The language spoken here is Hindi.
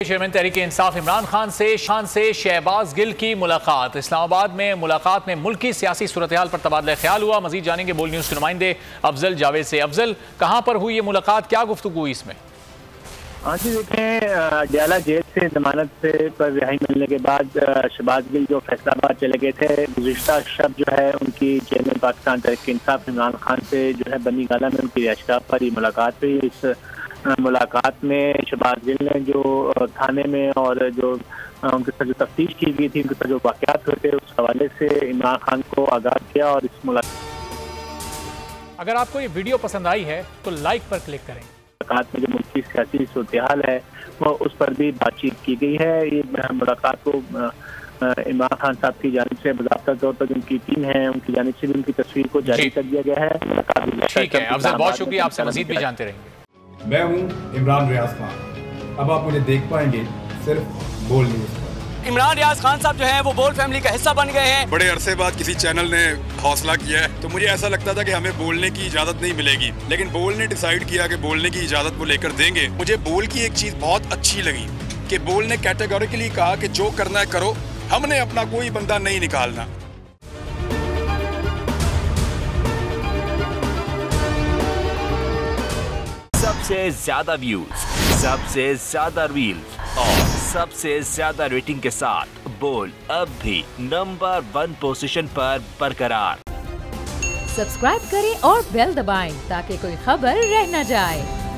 चेयरमैन तहरीक इंसाफ इमरान खान से शहबाज गिल की मुलाकात। इस्लामाबाद में मुलाकात में मुल्क की सियासी सूरत-ए-हाल पर तबादला ख्याल हुआ। मजीद जानेंगे बोल न्यूज़ के नुमाइंदे अफजल जावेद से। अफजल, कहाँ पर हुई ये मुलाकात, क्या गुफ्तगू हुई इसमें? हाँ जी, देखें, डयाला जेल से जमानत से पर रिहाई मिलने के बाद शहबाज गिल जो फैसलाबाद चले गए थे, गुज़िश्ता शब जो है उनकी चेयरमैन पाकिस्तान तहरीक इंसाफ इमरान खान से जो है बनी गाला में उनकी रिहाइशगाह पर ही मुलाकात हुई। इस मुलाकात में शहबाज गिल ने जो थाने में और जो उनके साथ जो तफ्तीश की गई थी, उनके साथ जो वाक़यात हुए थे, उस हवाले से इमरान खान को आगाह किया। और इस मुलाकात, अगर आपको ये वीडियो पसंद आई है तो लाइक पर क्लिक करें। मुलाकात में जो मुल्क की सियासी सूरत-ए-हाल है वो उस पर भी बातचीत की गई है। ये मुलाकात को इमरान खान साहब की जानिब से बाज़ाब्ता तौर पर उनकी टीम है, उनकी जानिब से भी उनकी तस्वीर को जारी कर दिया गया है। ठीक है अफजल, बहुत शुक्रिया, आपसे मजीद भी जानते रहेंगे। मैं हूं इमरान रियाज खान। अब आप मुझे देख पाएंगे सिर्फ बोल न्यूज़ पर। इमरान रियाज खान साहब जो हैं वो बोल फैमिली का हिस्सा बन गए हैं। बड़े अरसे बाद किसी चैनल ने हौसला किया है, तो मुझे ऐसा लगता था कि हमें बोलने की इजाजत नहीं मिलेगी, लेकिन बोल ने डिसाइड किया कि बोलने की इजाजत वो लेकर देंगे। मुझे बोल की एक चीज बहुत अच्छी लगी कि बोल ने कैटेगोरिकली कहा कि जो करना है करो, हमने अपना कोई बंदा नहीं निकालना। सबसे ज्यादा व्यूज, सबसे ज्यादा रील्स और सबसे ज्यादा रेटिंग के साथ बोल अब भी नंबर 1 पोजीशन पर बरकरार। सब्सक्राइब करें और बेल दबाएं ताकि कोई खबर रह न जाए।